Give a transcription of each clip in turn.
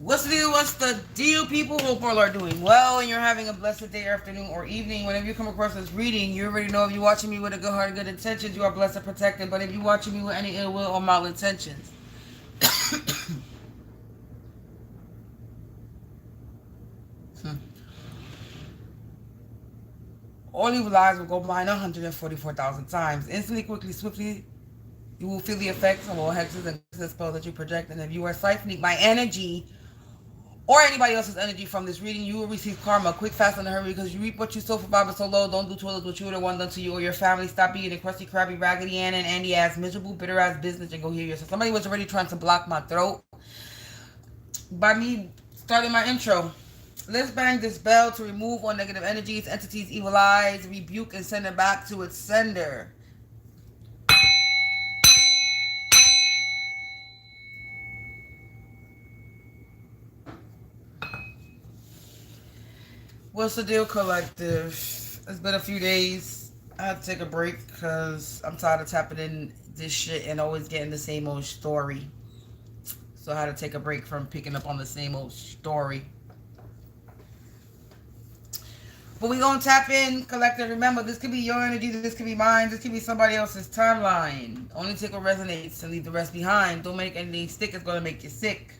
What's the deal? What's the deal, people? Hope all are doing well and you're having a blessed day, afternoon, or evening. Whenever you come across this reading, you already know if you're watching me with a good heart and good intentions, you are blessed and protected. But if you're watching me with any ill will or malintentions, all evil eyes will go blind 144,000 times. Instantly, quickly, swiftly, you will feel the effects of all hexes and spells that you project. And if you are siphoning my energy or anybody else's energy from this reading, you will receive karma quick, fast, and in a hurry, because you reap what you sow for Baba so low. Don't do to others what you would have one done to you or your family. Stop being a crusty, crabby, raggedy Ann and Andy ass, miserable, bitter ass business and go heal yourself. Somebody was already trying to block my throat by me starting my intro. Let's bang this bell to remove all negative energies, entities, evil eyes, rebuke, and send it back to its sender. What's the deal, collective? It's been a few days. I had to take a break because I'm tired of tapping in this shit and always getting the same old story. So I had to take a break from picking up on the same old story. But we gonna tap in, collective. Remember, this could be your energy, this could be mine, this could be somebody else's timeline. Only take what resonates and leave the rest behind. Don't make anything stick, it's gonna make you sick.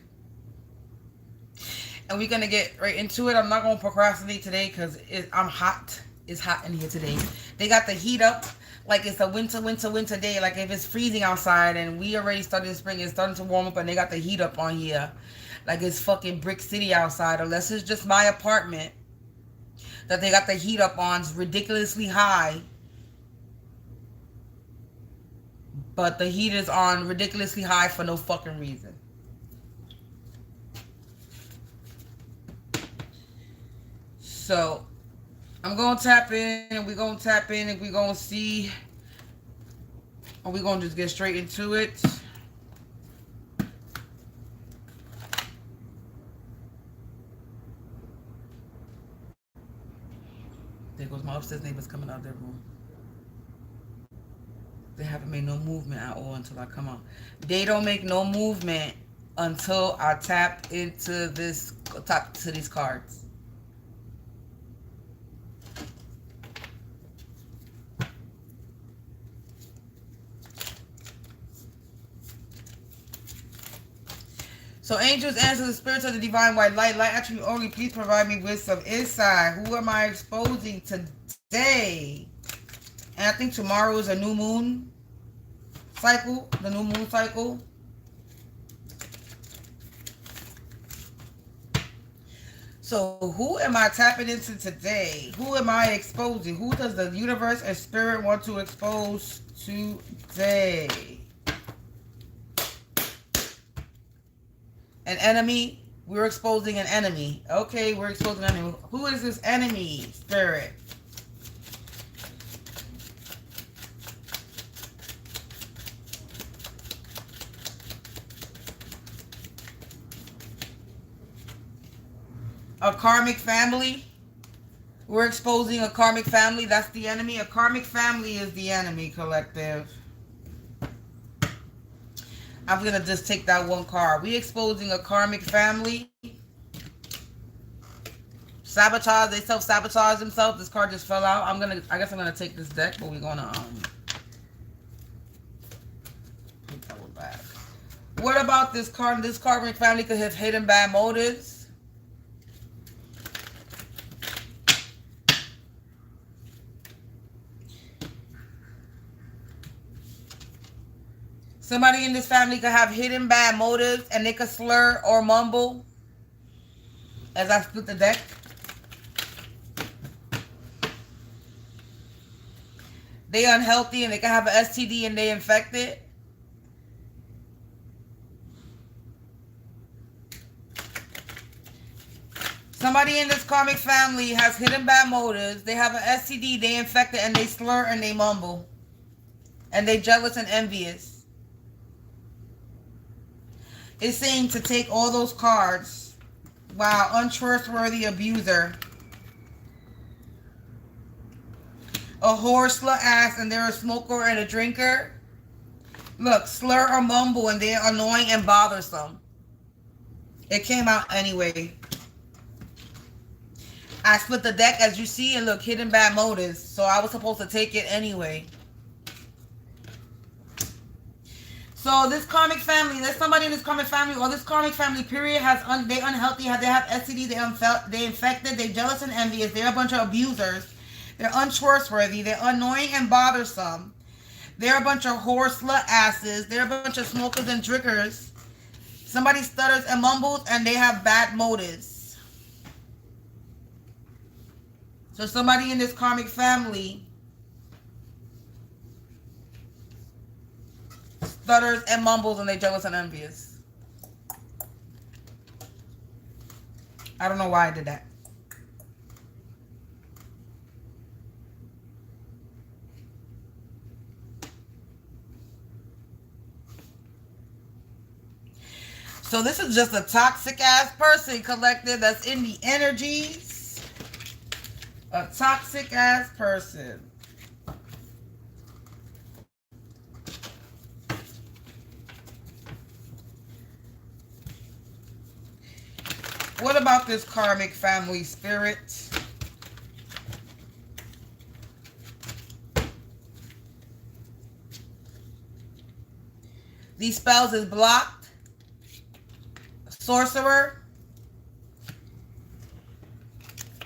And we're gonna get right into it. I'm not gonna procrastinate today because I'm hot. It's hot in here today. They got the heat up like it's a winter day. Like if it's freezing outside and we already started in spring, it's starting to warm up and they got the heat up on here. Like it's fucking Brick City outside. Unless it's just my apartment that they got the heat up on. It's ridiculously high. But the heat is on ridiculously high for no fucking reason. So I'm gonna tap in and we're gonna tap in and we're gonna see, or we're gonna just get straight into it. There goes my upstairs neighbors coming out of their room. They haven't made no movement at all until I come out. They don't make no movement until I tap into these cards. So angels, answer the spirits of the divine white light. Light attribute only. Please provide me with some insight. Who am I exposing today? And I think tomorrow is a new moon cycle. The new moon cycle. So who am I tapping into today? Who am I exposing? Who does the universe and spirit want to expose today? An enemy? We're exposing an enemy. Okay, we're exposing an enemy. Who is this enemy, spirit? A karmic family? We're exposing a karmic family. That's the enemy. A karmic family is the enemy, collective. I'm going to just take that one card. We exposing a karmic family. Sabotage. They self-sabotage themselves. This card just fell out. I guess I'm going to take this deck, but we're going to put that one back. What about this card? This karmic family could have hidden bad motives. Somebody in this family could have hidden bad motives and they could slur or mumble as I split the deck. They unhealthy and they can have an STD and they infected. Somebody in this karmic family has hidden bad motives. They have an STD, they infected, and they slur and they mumble. And they jealous and envious. It's saying to take all those cards. Wow, untrustworthy abuser. A whore, slut, ass, and they're a smoker and a drinker. Look, slur or mumble and they're annoying and bothersome. It came out anyway. I split the deck, as you see, and look, hidden bad motives. So I was supposed to take it anyway. So this karmic family, there's somebody in this karmic family, or this karmic family period has they unhealthy, they have STD, they infected, they jealous and envious, they're a bunch of abusers, they're untrustworthy, they're annoying and bothersome, they're a bunch of whore slut asses, they're a bunch of smokers and drinkers. Somebody stutters and mumbles, and they have bad motives. So somebody in this karmic family stutters and mumbles, and they jealous and envious. I don't know why I did that. So this is just a toxic ass person, collective, that's in the energies. A toxic ass person. What about this karmic family spirit? These spells is blocked. Sorcerer.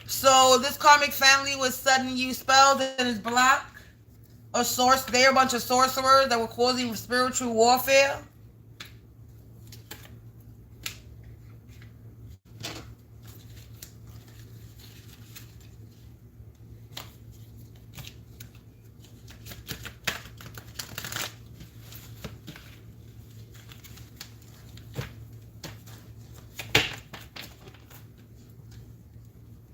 So this karmic family was sending you spells and is blocked. They're a bunch of sorcerers that were causing spiritual warfare.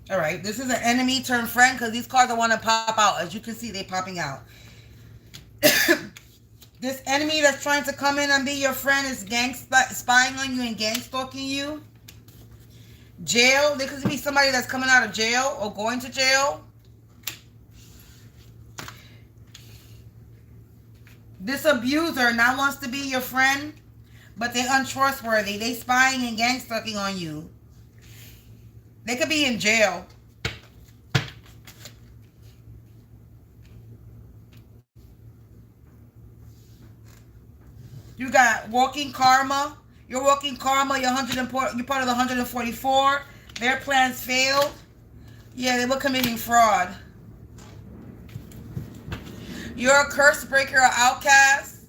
All right, this is an enemy turned friend, because these cards I want to pop out. As you can see, they're popping out. This enemy that's trying to come in and be your friend is spying on you and gang stalking you. Jail. There could be somebody that's coming out of jail or going to jail. This abuser now wants to be your friend, but they're untrustworthy. They spying and gang stalking on you. They could be in jail. You got walking karma. You're walking karma. You're part of the 144. Their plans failed. Yeah, they were committing fraud. You're a curse breaker or outcast.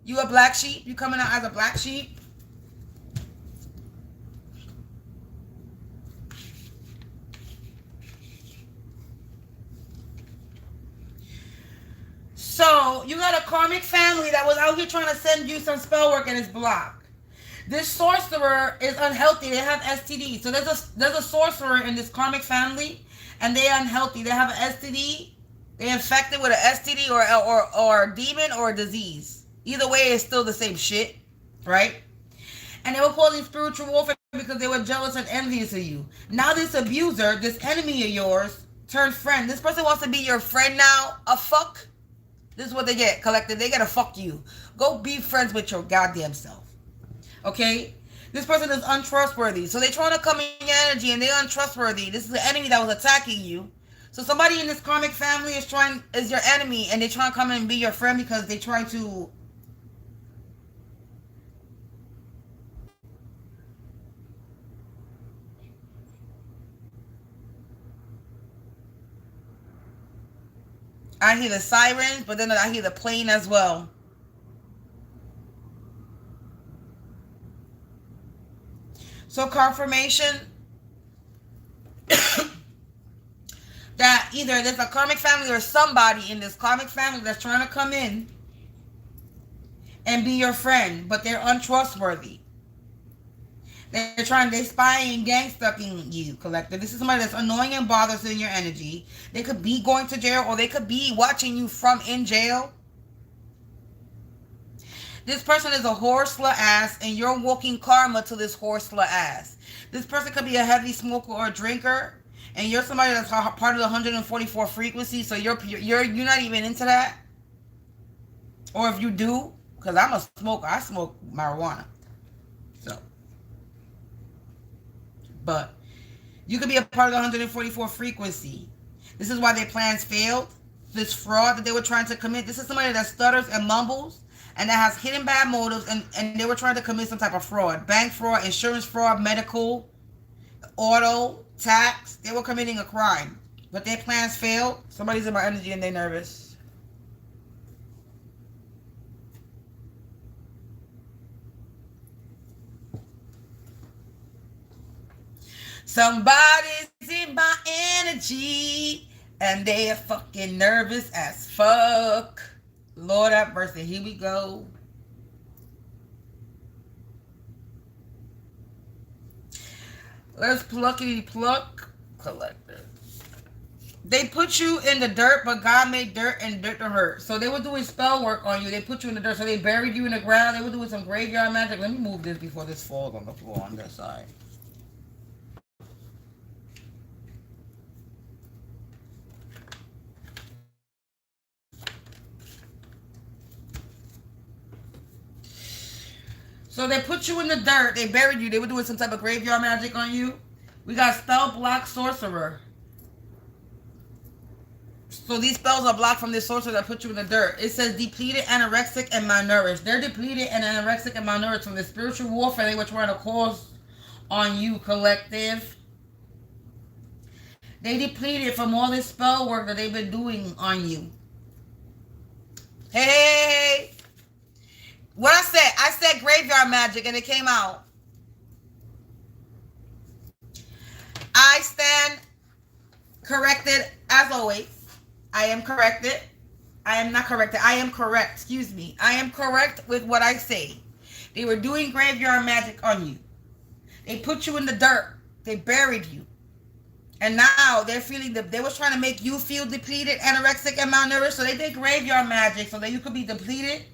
You a black sheep. You coming out as a black sheep. So, you got a karmic family that was out here trying to send you some spell work and it's blocked. This sorcerer is unhealthy. They have STD. So, there's a sorcerer in this karmic family, and they're unhealthy. They have an STD. They're infected with an STD or a demon or a disease. Either way, it's still the same shit, right? And they were causing spiritual warfare because they were jealous and envious of you. Now, this abuser, this enemy of yours, turned friend. This person wants to be your friend now. A fuck. This is what they get, collective. They gotta fuck you. Go be friends with your goddamn self. Okay? This person is untrustworthy. So they're trying to come in your energy and they're untrustworthy. This is the enemy that was attacking you. So somebody in this karmic family is your enemy, and they trying to come in and be your friend because they try to I hear the sirens, but then I hear the plane as well. So confirmation that either there's a karmic family or somebody in this karmic family that's trying to come in and be your friend, but they're untrustworthy. They're spying, gang stalking you, collective. This is somebody that's annoying and bothersome in your energy. They could be going to jail, or they could be watching you from in jail. This person is a horsela ass, and you're walking karma to this horsela ass. This person could be a heavy smoker or a drinker, and you're somebody that's part of the 144 frequency, so you're not even into that. Or if you do, because I'm a smoker, I smoke marijuana. So But you could be a part of the 144 frequency. This is why their plans failed. This fraud that they were trying to commit. This is somebody that stutters and mumbles and that has hidden bad motives, and they were trying to commit some type of fraud. Bank fraud, insurance fraud, medical, auto, tax. They were committing a crime. But their plans failed. Somebody's in my energy and they're nervous. Somebody's in my energy and they are fucking nervous as fuck. Lord have mercy. Here we go. Let's pluckity pluck. Collector. They put you in the dirt, but God made dirt and dirt to hurt. So they were doing spell work on you. They put you in the dirt. So they buried you in the ground. They were doing some graveyard magic. Let me move this before this falls on the floor on this side. So they put you in the dirt. They buried you. They were doing some type of graveyard magic on you. We got spell block sorcerer. So these spells are blocked from this sorcerer that put you in the dirt. It says depleted, anorexic, and malnourished. They're depleted and anorexic and malnourished from the spiritual warfare they were trying to cause on you, collective. They depleted from all this spell work that they've been doing on you. Hey! What I said graveyard magic and it came out. I stand corrected as always. I am corrected. I am not corrected. I am correct. Excuse me. I am correct with what I say. They were doing graveyard magic on you. They put you in the dirt. They buried you. And now they're feeling that they was trying to make you feel depleted, anorexic, and malnourished. So they did graveyard magic so that you could be depleted.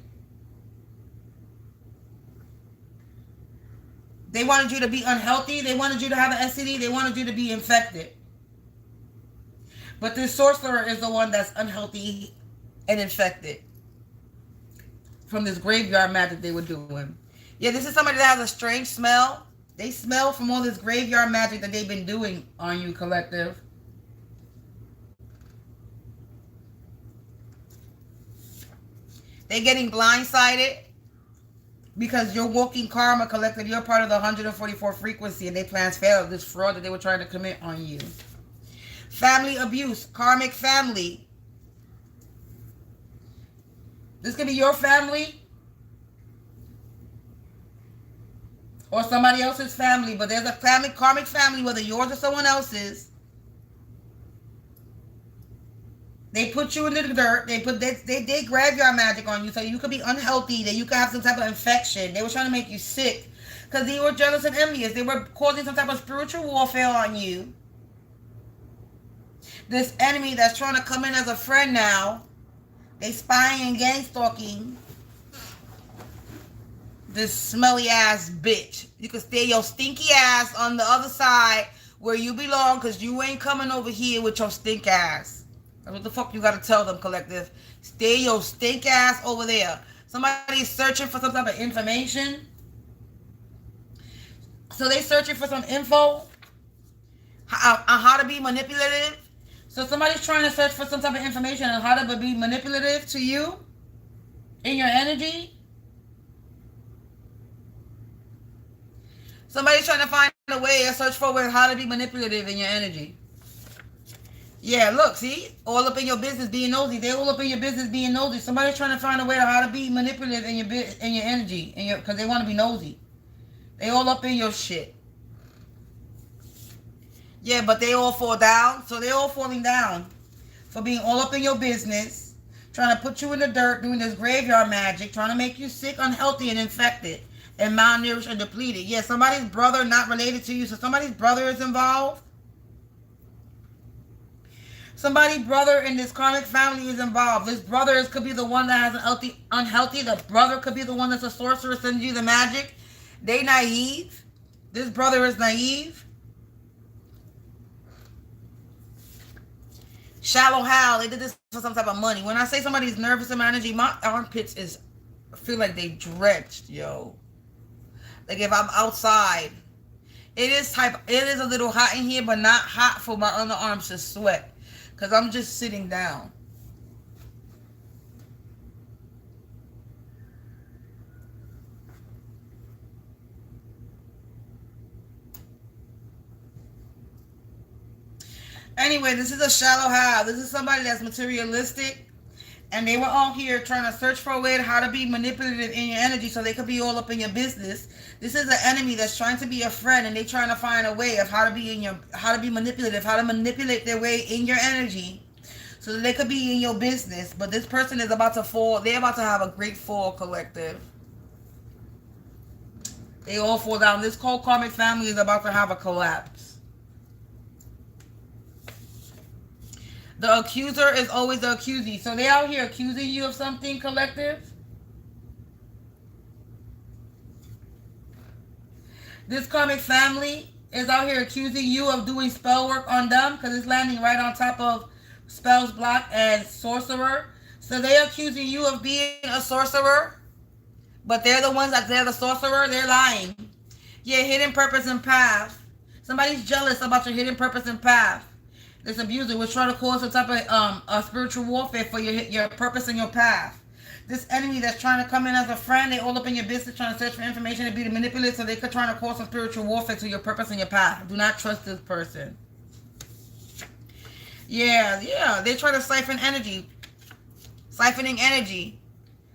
They wanted you to be unhealthy. They wanted you to have an STD. They wanted you to be infected. But this sorcerer is the one that's unhealthy and infected from this graveyard magic they were doing. Yeah, this is somebody that has a strange smell. They smell from all this graveyard magic that they've been doing on you, collective. They're getting blindsided. Because you're walking karma, collective. You're part of the 144 frequency and they plans failed. This fraud that they were trying to commit on you. Family abuse. Karmic family. This could be your family. Or somebody else's family. But there's a family, karmic family, whether yours or someone else's. They put you in the dirt. They graveyard magic on you so you could be unhealthy, that you could have some type of infection. They were trying to make you sick because they were jealous and envious. They were causing some type of spiritual warfare on you. This enemy that's trying to come in as a friend now. They spying and gang stalking. This smelly ass bitch. You can stay your stinky ass on the other side where you belong because you ain't coming over here with your stink ass. What the fuck you gotta tell them, collective? Stay your stink ass over there. Somebody's searching for some type of information. So they searching for some info on how to be manipulative. So somebody's trying to search for some type of information on how to be manipulative to you in your energy. Somebody's trying to find a way to search for how to be manipulative in your energy. Yeah, look, see? All up in your business being nosy. They all up in your business being nosy. Somebody's trying to find a way to how to be manipulative in your energy. Because they want to be nosy. They all up in your shit. Yeah, but they all fall down. So they all falling down. For being all up in your business. Trying to put you in the dirt. Doing this graveyard magic. Trying to make you sick, unhealthy, and infected. And malnourished and depleted. Yeah, somebody's brother not related to you. So somebody's brother is involved. Somebody's brother in this karmic family is involved. This brother could be the one that has an unhealthy. The brother could be the one that's a sorcerer sending you the magic. They naive. This brother is naive. Shallow Hal. They did this for some type of money. When I say somebody's nervous in my energy, my armpits feel like they drenched, yo. Like if I'm outside It is a little hot in here, but not hot for my underarms to sweat. Because I'm just sitting down. Anyway, this is a shallow how. This is somebody that's materialistic. And they were all here trying to search for a way to how to be manipulative in your energy so they could be all up in your business. This is an enemy that's trying to be a friend, and they're trying to find a way of how to be manipulative, how to manipulate their way in your energy so that they could be in your business. But this person is about to fall. They're about to have a great fall, collective. They all fall down. This whole karmic family is about to have a collapse. The accuser is always the accusee. So they out here accusing you of something, collective. This karmic family is out here accusing you of doing spell work on them because it's landing right on top of spells, block, and sorcerer. So they're accusing you of being a sorcerer, but they're the ones that they're the sorcerer. They're lying. Yeah, hidden purpose and path. Somebody's jealous about your hidden purpose and path. This abuser was trying to cause some type of a spiritual warfare for your purpose and your path. This enemy that's trying to come in as a friend, they all up in your business trying to search for information and be the manipulator so they could try to cause some spiritual warfare to your purpose and your path. Do not trust this person. Yeah, they try to siphon energy. Siphoning energy.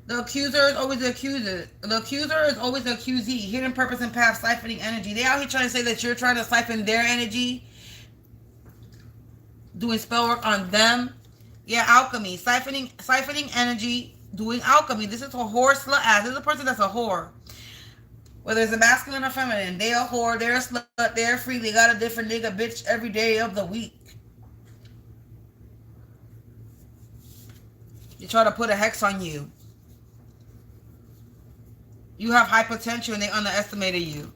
The accuser is always the accuser. The accuser is always the accusee. Hidden purpose and path, siphoning energy. They out here trying to say that you're trying to siphon their energy, doing spell work on them. Yeah, alchemy. Siphoning energy, doing alchemy. This is a whore slut ass. This is a person that's a whore. Whether it's a masculine or feminine, they a whore, they're a slut, they're a freak, they got a different nigga bitch every day of the week. They try to put a hex on you. You have high potential and they underestimated you.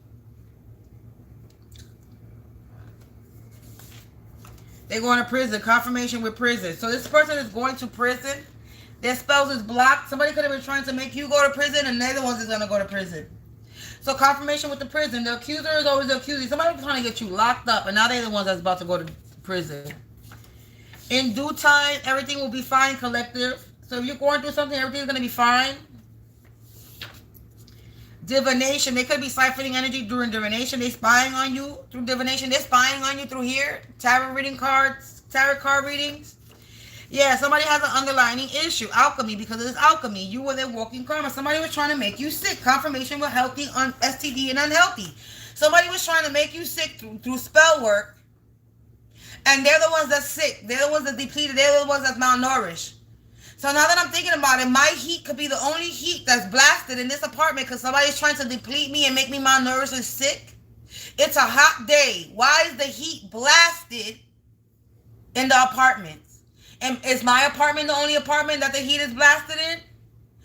They're going to prison. Confirmation with prison. So this person is going to prison. Their spells is blocked. Somebody could have been trying to make you go to prison and they're the ones that's going to go to prison. So confirmation with the prison. The accuser is always the accusing. Somebody's trying to get you locked up and now they're the ones that's about to go to prison. In due time, everything will be fine, collective. So if you're going through something, everything's going to be fine. Divination. They could be siphoning energy during divination. They're spying on you through divination. They're spying on you through here. Tarot reading cards. Tarot card readings. Yeah, somebody has an underlying issue. Alchemy. Because it is alchemy. You were their walking karma. Somebody was trying to make you sick. Confirmation with healthy, STD, and unhealthy. Somebody was trying to make you sick through spell work. And they're the ones that's sick. They're the ones that depleted. They're the ones that's malnourished. So now that I'm thinking about it, my heat could be the only heat that's blasted in this apartment because somebody's trying to deplete me and make me malnourished and sick. It's a hot day. Why is the heat blasted in the apartments? And is my apartment the only apartment that the heat is blasted in?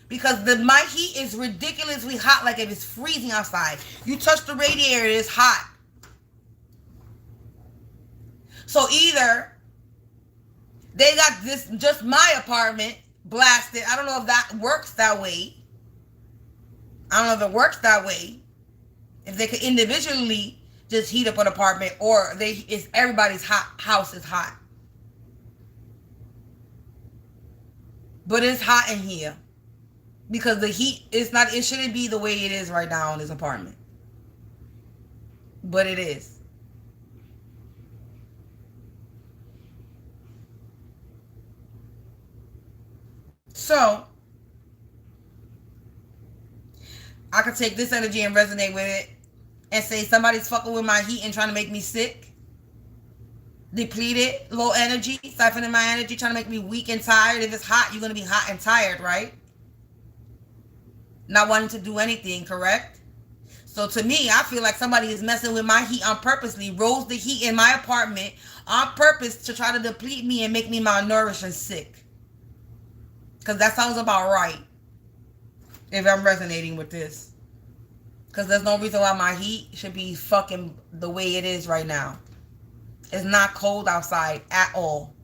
Because my heat is ridiculously hot, like if it's freezing outside. You touch the radiator, it's hot. So either they got this, just my apartment blasted. I don't know if that works that way. I don't know if it works that way. If they could individually just heat up an apartment, or it's everybody's house is hot. But it's hot in here because the heat is not. It shouldn't be the way it is right now in this apartment, but it is. So, I could take this energy and resonate with it and say somebody's fucking with my heat and trying to make me sick. Depleted, low energy, siphoning my energy, trying to make me weak and tired. If it's hot, you're going to be hot and tired, right? Not wanting to do anything, correct? So to me, I feel like somebody is messing with my heat on purposely, rose the heat in my apartment on purpose to try to deplete me and make me malnourished and sick. Because that sounds about right. If I'm resonating with this. Because there's no reason why my heat should be fucking the way it is right now. It's not cold outside at all.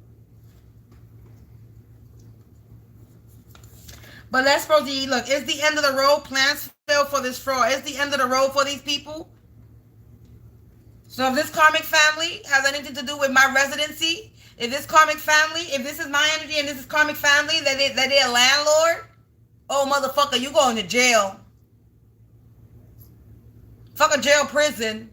But let's proceed. Look, it's the end of the road. Plans fail for this fraud. It's the end of the road for these people. So if this karmic family has anything to do with my residency, if this karmic family, if this is my energy and this is karmic family, that they're a landlord, oh motherfucker, you going to jail. Fuck a jail prison.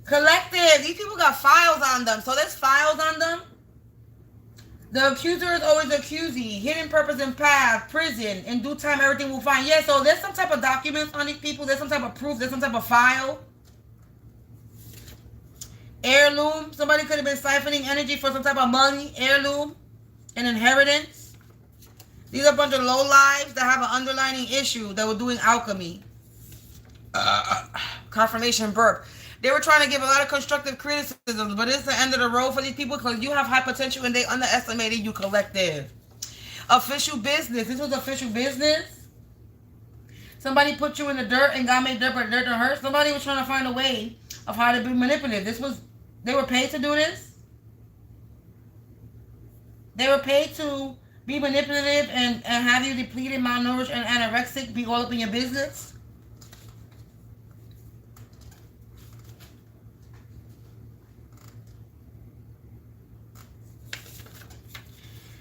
Collective, these people got files on them. So there's files on them. The accuser is always accusing. Hidden purpose and path, prison. In due time, everything will find. Yeah, so there's some type of documents on these people. There's some type of proof. There's some type of file. Heirloom. Somebody could have been siphoning energy for some type of money. Heirloom. An inheritance. These are a bunch of low lives that have an underlying issue that were doing alchemy. Confirmation burp. They were trying to give a lot of constructive criticisms, but it's the end of the road for these people because you have high potential and they underestimated you, collective. Official business. This was official business. Somebody put you in the dirt and God made dirt, but dirt don't hurt. Somebody was trying to find a way of how to be manipulative. They were paid to do this. They were paid to be manipulative and have you depleted, malnourished, and anorexic, be all up in your business.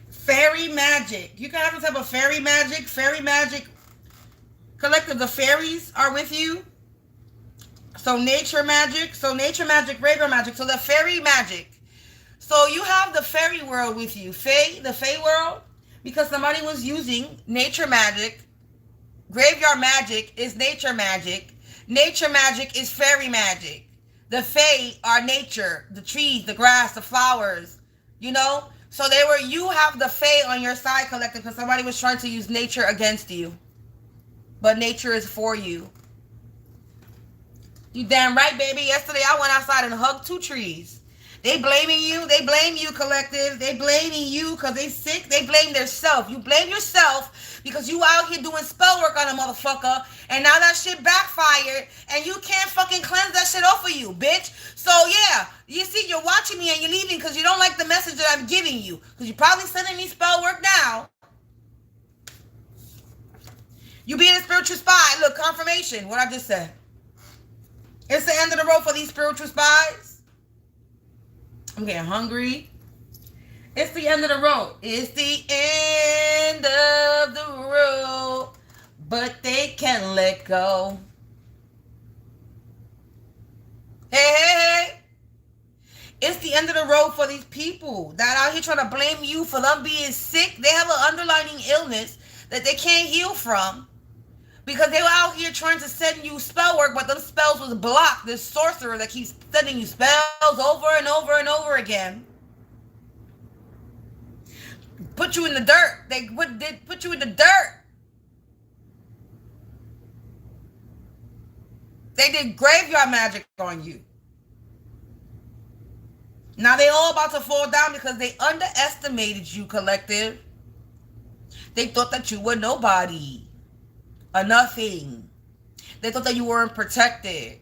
Fairy magic. You can have some type of fairy magic. Fairy magic. Collective, the fairies are with you. So nature magic. So nature magic, graveyard magic. So the fairy magic. So you have the fairy world with you. The Fae world. Because somebody was using nature magic. Graveyard magic is nature magic. Nature magic is fairy magic. The Fae are nature. The trees, the grass, the flowers. You know? So you have the Fae on your side, collective, because somebody was trying to use nature against you. But nature is for you. You damn right, baby. Yesterday I went outside and hugged 2 trees. They blaming you. They blame you, collective. They blaming you because they sick. They blame themselves. You blame yourself because you out here doing spell work on a motherfucker. And now that shit backfired. And you can't fucking cleanse that shit off of you, bitch. So yeah, you see, you're watching me and you're leaving because you don't like the message that I'm giving you. Because you're probably sending me spell work now. You being a spiritual spy. Look, confirmation. What I just said. It's the end of the road for these spiritual spies. I'm getting hungry. It's the end of the road. It's the end of the road. But they can't let go. Hey. It's the end of the road for these people that out here trying to blame you for them being sick. They have an underlying illness that they can't heal from. Because they were out here trying to send you spell work, but them spells was blocked. This sorcerer that keeps sending you spells over and over and over again. Put you in the dirt. They put you in the dirt. They did graveyard magic on you. Now they all about to fall down because they underestimated you, collective. They thought that you were nobody. A nothing. They thought that you weren't protected.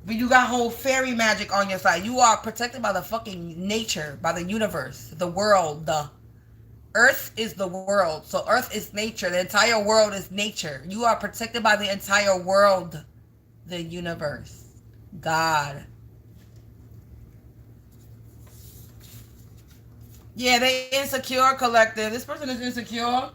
But you got whole fairy magic on your side. You are protected by the fucking nature, by the universe, the world. The earth is the world. So earth is nature. The entire world is nature. You are protected by the entire world. The universe. God. Yeah, they insecure, collective. This person is insecure.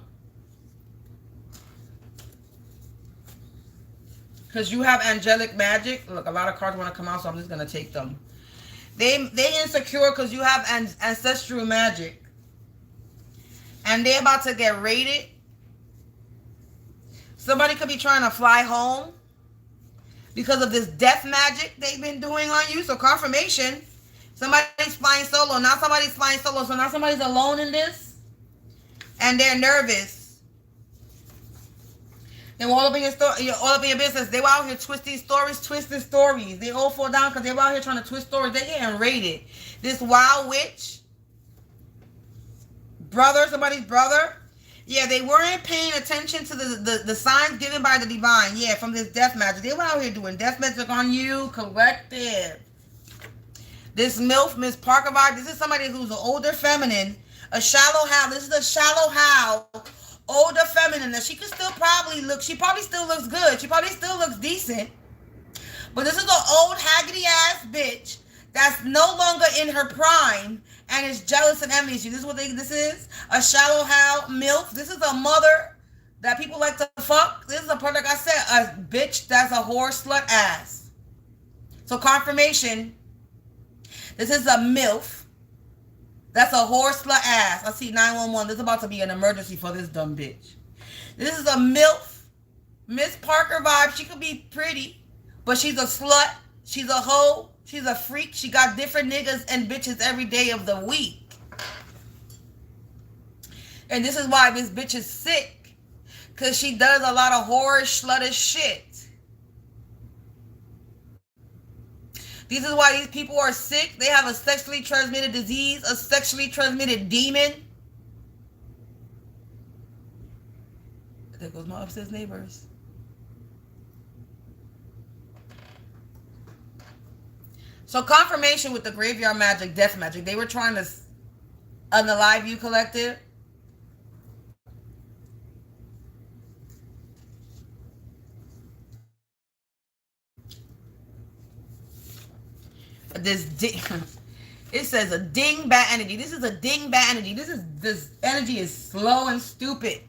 Because you have angelic magic. Look, a lot of cards want to come out, so I'm just going to take them. They insecure because you have ancestral magic. And they're about to get raided. Somebody could be trying to fly home because of this death magic they've been doing on you. So confirmation. Somebody's flying solo. Now somebody's flying solo. So now somebody's alone in this. And they're nervous. They were all up in your business. They were out here twisting stories. They all fall down because they were out here trying to twist stories. They're getting raided. This wild witch, brother, somebody's brother. Yeah, they weren't paying attention to the signs given by the divine. Yeah, from this death magic. They were out here doing death magic on you, collective. This MILF, Miss Parker vibe. This is somebody who's an older feminine, A shallow how. This is a shallow how. Older feminine. Now she could still probably look. She probably still looks good. She probably still looks decent. But this is an old haggerty ass bitch that's no longer in her prime and is jealous and envious you. This is what this is. A shallow how MILF. This is a mother that people like to fuck. This is a product, like I said, a bitch that's a whore slut ass. So confirmation. This is a MILF. That's a whore slut ass. I see 911. This is about to be an emergency for this dumb bitch. This is a MILF. Miss Parker vibe. She could be pretty, but she's a slut. She's a hoe. She's a freak. She got different niggas and bitches every day of the week. And this is why this bitch is sick. Because she does a lot of whorish, sluttish shit. This is why these people are sick. They have a sexually transmitted disease, a sexually transmitted demon. There goes my upstairs neighbors. So confirmation with the graveyard magic, death magic. They were trying to, on the Live View Collective, it says a ding bat energy. This is a ding bat energy. This energy is slow and stupid.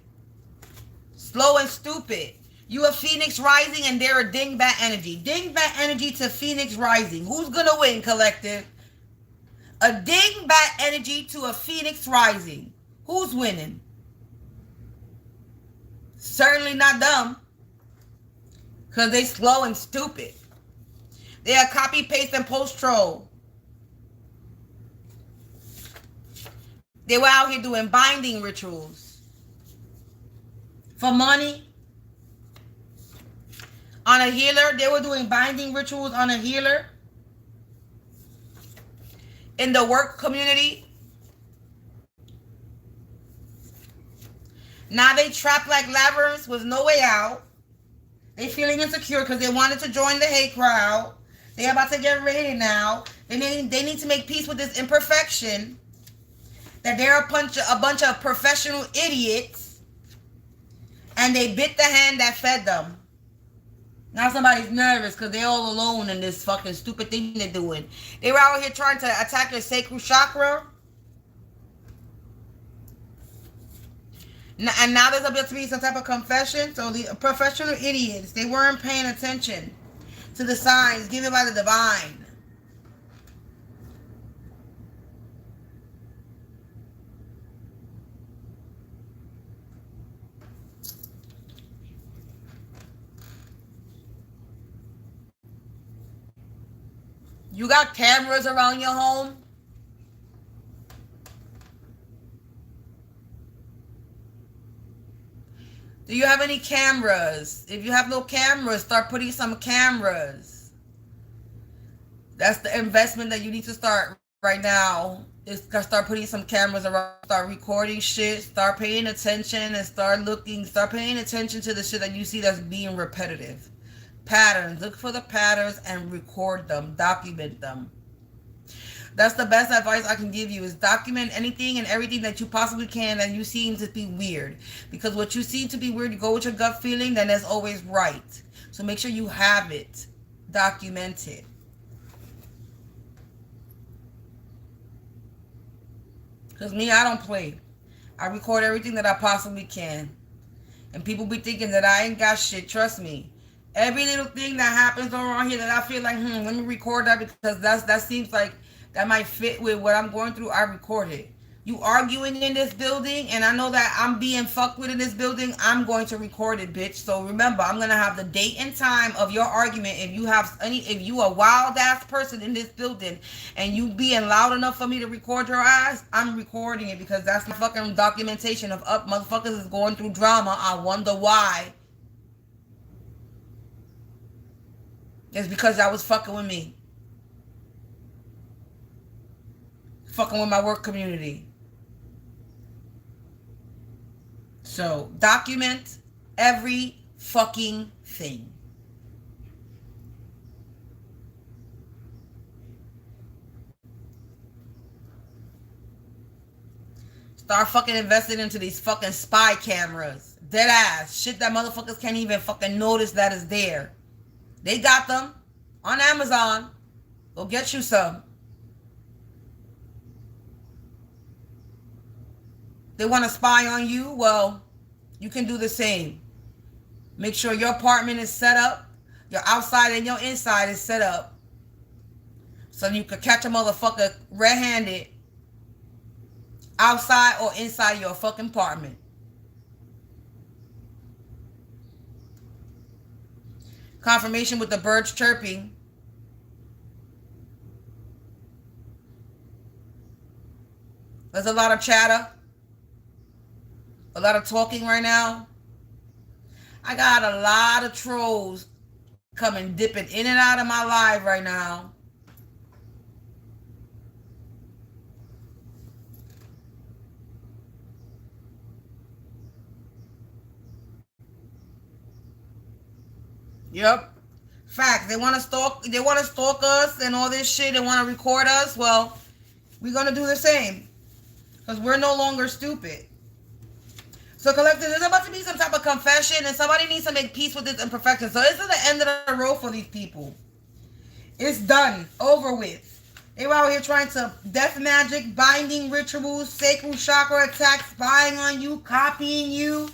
Slow and stupid. You a Phoenix rising and they're a ding bat energy. Ding bat energy to Phoenix rising. Who's gonna win, collective? A ding bat energy to a Phoenix rising. Who's winning? Certainly not them. Because they slow and stupid. They are copy, paste, and post troll. They were out here doing binding rituals. For money. On a healer. They were doing binding rituals on a healer. In the work community. Now they trapped like labyrinths with no way out. They feeling insecure because they wanted to join the hate crowd. They're about to get raided now. They need to make peace with this imperfection. That they're a bunch of professional idiots. And they bit the hand that fed them. Now somebody's nervous because they're all alone in this fucking stupid thing they're doing. They were out here trying to attack your sacral chakra. And now there's about to be some type of confession. So the professional idiots, they weren't paying attention to the signs given by the divine. You got cameras around your home? Do you have any cameras? If you have no cameras, start putting some cameras. That's the investment that you need to start right now. Is start putting some cameras around, start recording shit, start paying attention and start paying attention to the shit that you see that's being repetitive. Patterns. Look for the patterns and record them. Document them. That's the best advice I can give you is document anything and everything that you possibly can and you seem to be weird. Because what you seem to be weird, you go with your gut feeling, then that's always right. So make sure you have it. Document it. Because me, I don't play. I record everything that I possibly can. And people be thinking that I ain't got shit. Trust me. Every little thing that happens around here that I feel like, let me record that because that seems like that might fit with what I'm going through. I record it. You arguing in this building, and I know that I'm being fucked with in this building. I'm going to record it, bitch. So remember, I'm gonna have the date and time of your argument. If you a wild ass person in this building, and you being loud enough for me to record your ass, I'm recording it because that's my fucking documentation of motherfuckers is going through drama. I wonder why. It's because y'all was fucking with me. Fucking with my work community. So, document every fucking thing. Start fucking investing into these fucking spy cameras. Dead ass. Shit that motherfuckers can't even fucking notice that is there. They got them on Amazon. Go get you some. They want to spy on you? Well, you can do the same. Make sure your apartment is set up. Your outside and your inside is set up. So you could catch a motherfucker red-handed outside or inside your fucking apartment. Confirmation with the birds chirping. There's a lot of chatter. A lot of talking right now. I got a lot of trolls coming, dipping in and out of my live right now. Yep. Facts. They want to stalk us and all this shit. They want to record us. Well, we're going to do the same. Because we're no longer stupid. So collective, there's about to be some type of confession and somebody needs to make peace with this imperfection. So this is the end of the road for these people. It's done. Over with. They were out here trying to death magic, binding rituals, sacral chakra attacks, spying on you, copying you.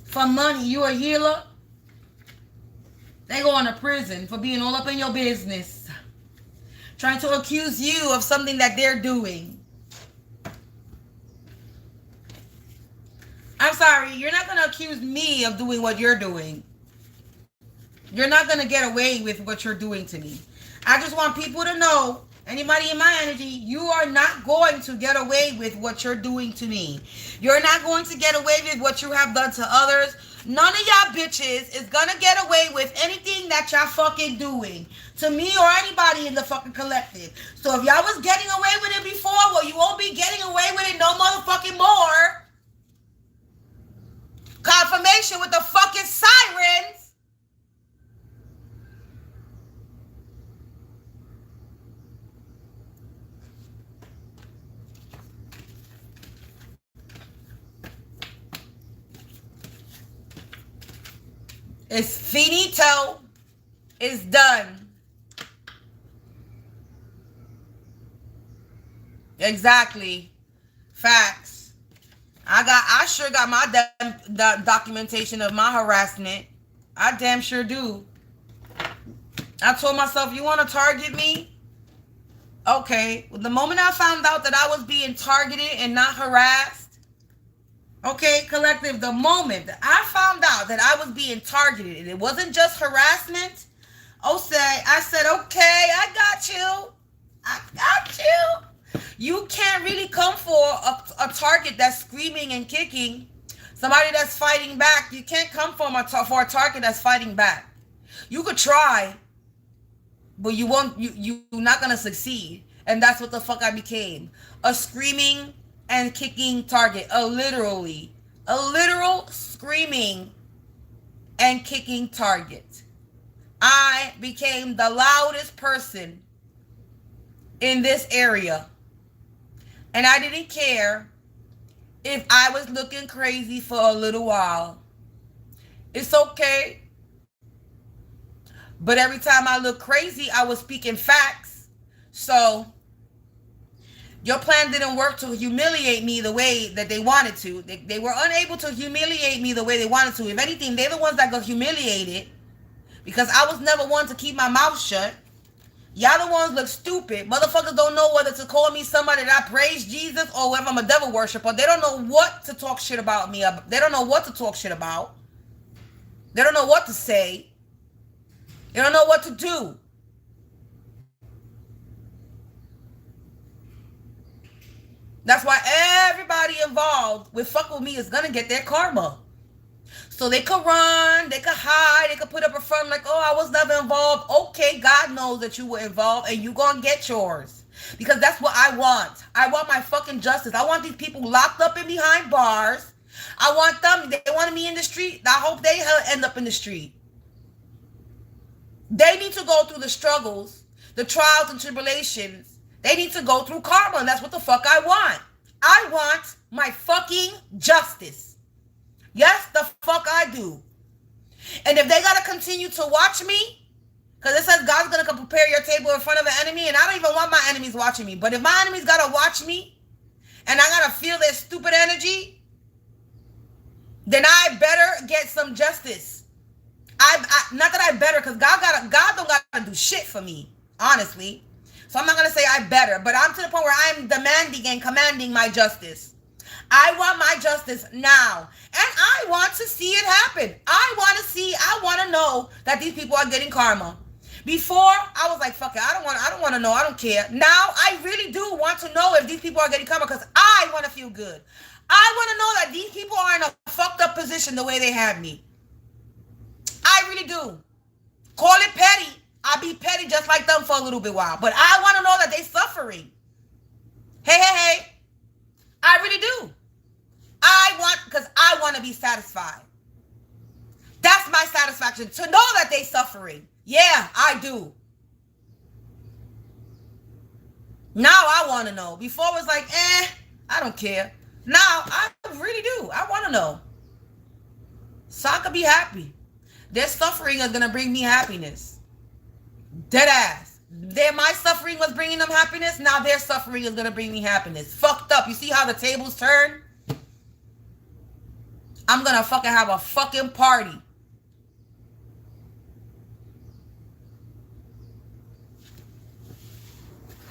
For money, you a healer. They going to prison for being all up in your business. Trying to accuse you of something that they're doing. I'm sorry, you're not going to accuse me of doing what you're doing. You're not going to get away with what you're doing to me. I just want people to know, anybody in my energy, you are not going to get away with what you're doing to me. You're not going to get away with what you have done to others. None of y'all bitches is going to get away with anything that y'all fucking doing to me or anybody in the fucking collective. So if y'all was getting away with it before, well, you won't be getting away with it no motherfucking more. Confirmation with the fucking sirens. It's finito. It's done. Exactly. Facts. I sure got my damn documentation of my harassment. I damn sure do. I told myself, you want to target me? Okay. Well, the moment I found out that I was being targeted and not harassed, okay, collective, the moment that I found out that I was being targeted and it wasn't just harassment, I said, okay, I got you. I got you. You can't really come for a target that's screaming and kicking. Somebody that's fighting back. You can't come for a target that's fighting back. You could try, but you won't. You're not gonna succeed. And that's what the fuck I became. A screaming and kicking target. A literal screaming and kicking target. I became the loudest person in this area. And I didn't care if I was looking crazy for a little while. It's okay. But every time I look crazy, I was speaking facts. So your plan didn't work to humiliate me the way that they wanted to. They were unable to humiliate me the way they wanted to. If anything, they're the ones that got humiliated because I was never one to keep my mouth shut. Y'all the ones look stupid. Motherfuckers don't know whether to call me somebody that I praise Jesus or whether I'm a devil worshiper. They don't know what to talk shit about me. They don't know what to talk shit about. They don't know what to say. They don't know what to do. That's why everybody involved with fuck with me is gonna get their karma. So they could run, they could hide, they could put up a front like, oh, I was never involved. Okay, God knows that you were involved and you gonna get yours. Because that's what I want. I want my fucking justice. I want these people locked up and behind bars. I want them, they want me in the street. I hope they end up in the street. They need to go through the struggles, the trials and tribulations They need to go through karma, and that's what the fuck I want. I want my fucking justice. Yes, the fuck I do. And if they gotta continue to watch me, because it says God's gonna come prepare your table in front of an enemy, and I don't even want my enemies watching me. But if my enemies gotta watch me, and I gotta feel their stupid energy, then I better get some justice. I not that I better, because God don't gotta do shit for me, honestly. So I'm not gonna say I better, but I'm to the point where I'm demanding and commanding my justice. I want my justice now. And I want to see it happen. I want to know that these people are getting karma. Before, I was like, fuck it, I don't want to know, I don't care. Now, I really do want to know if these people are getting karma, because I want to feel good. I want to know that these people are in a fucked up position the way they have me. I really do. Call it petty. I'll be petty just like them for a little bit while. But I want to know that they're suffering. Hey. I really do. Because I want to be satisfied. That's my satisfaction, to know that they're suffering. Yeah, I do. Now I want to know. Before it was like, I don't care. Now I really do. I want to know. So I could be happy. Their suffering is going to bring me happiness. Dead ass. My suffering was bringing them happiness. Now their suffering is going to bring me happiness. Fucked up. You see how the tables turn? I'm going to fucking have a fucking party.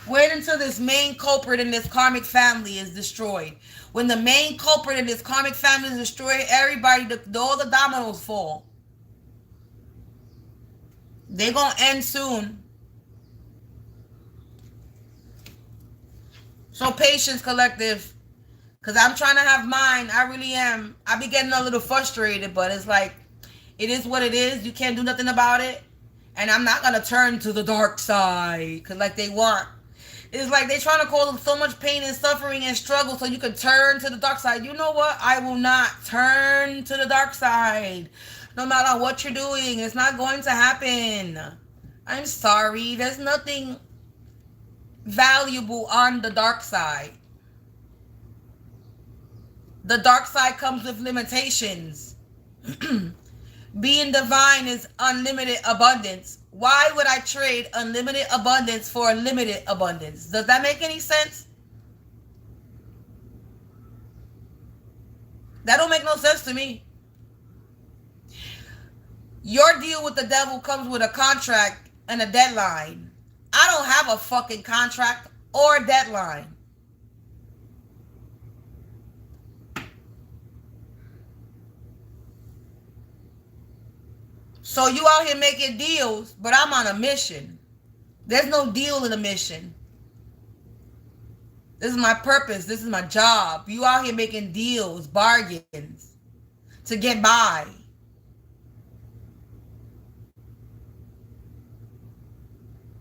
Wait until this main culprit in this karmic family is destroyed. When the main culprit in this karmic family is destroyed, everybody, all the dominoes fall. They're going to end soon. So patience, collective. Because I'm trying to have mine. I really am. I be getting a little frustrated, but it's like, it is what it is. You can't do nothing about it. And I'm not going to turn to the dark side. Because like they want. It's like they're trying to cause so much pain and suffering and struggle so you can turn to the dark side. You know what? I will not turn to the dark side. No matter what you're doing, it's not going to happen. I'm sorry. There's nothing valuable on the dark side. The dark side comes with limitations. Being divine is unlimited abundance. Why would I trade unlimited abundance for limited abundance? Does that make any sense? That don't make no sense to me. Your deal with the devil comes with a contract and a deadline. I don't have a fucking contract or a deadline. So you out here making deals, but I'm on a mission. There's no deal in a mission. This is my purpose. This is my job. You out here making deals, bargains to get by.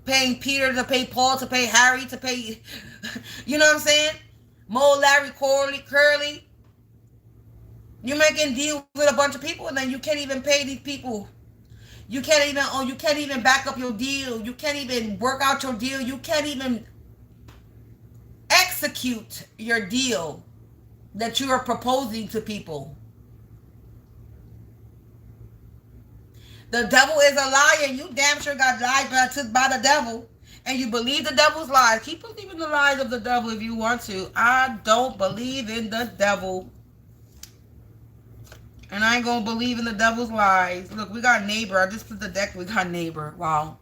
Paying Peter to pay Paul to pay Harry to pay, you know what I'm saying? Mo, Larry, Curly. You're making deals with a bunch of people and then you can't even pay these people. You can't even back up your deal. You can't even work out your deal. You can't even execute your deal that you are proposing to people. The devil is a liar. You damn sure got lied by the devil. And you believe the devil's lies. Keep believing the lies of the devil if you want to. I don't believe in the devil. And I ain't gonna believe in the devil's lies. Look, we got neighbor. I just put the deck. We got neighbor. Wow.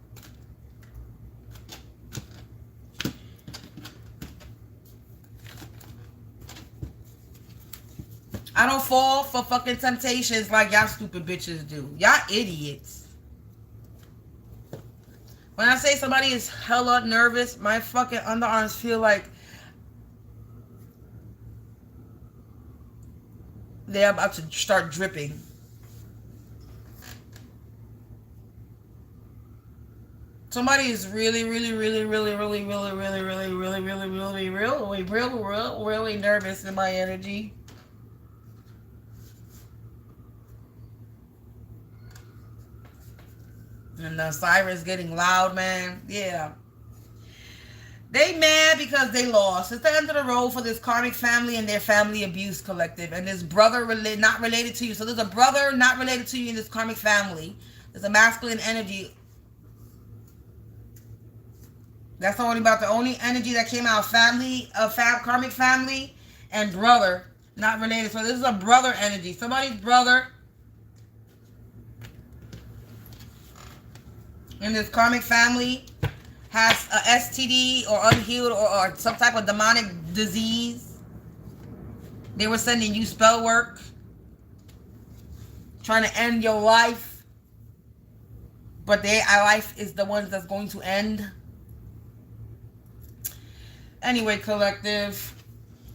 I don't fall for fucking temptations like y'all stupid bitches do. Y'all idiots. When I say somebody is hella nervous, my fucking underarms feel like they're about to start dripping. Somebody is really nervous in my energy. And the siren's getting loud, man. Yeah. They mad because they lost. It's the end of the road for this karmic family and their family abuse collective. And this brother not related to you. So there's a brother not related to you in this karmic family. There's a masculine energy. That's the only energy that came out. Family, karmic family, and brother not related. So this is a brother energy. Somebody's brother in this karmic family has a STD or unhealed or some type of demonic disease. They were sending you spell work, trying to end your life, but their life is the one that's going to end. Anyway, collective,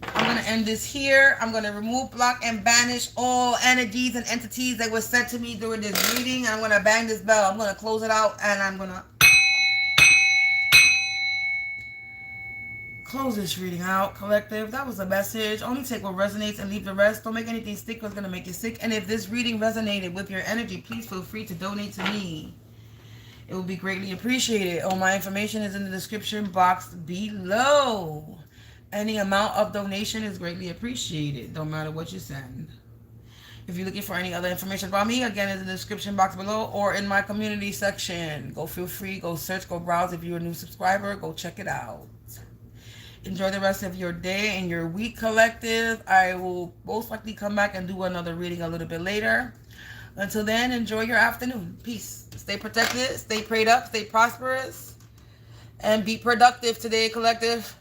I'm going to end this here. I'm going to remove, block, and banish all energies and entities that were sent to me during this reading. I'm going to bang this bell. I'm going to close it out, and I'm going to close this reading out, collective. That was a message. Only take what resonates and leave the rest. Don't make anything stick because it's going to make you sick. And if this reading resonated with your energy, please feel free to donate to me. It will be greatly appreciated. All my information is in the description box below. Any amount of donation is greatly appreciated, no matter what you send. If you're looking for any other information about me, again, it's in the description box below or in my community section. Go feel free, go search, go browse. If you're a new subscriber, go check it out. Enjoy the rest of your day and your week, collective. I will most likely come back and do another reading a little bit later. Until then, enjoy your afternoon. Peace. Stay protected, stay prayed up, stay prosperous, and be productive today, collective.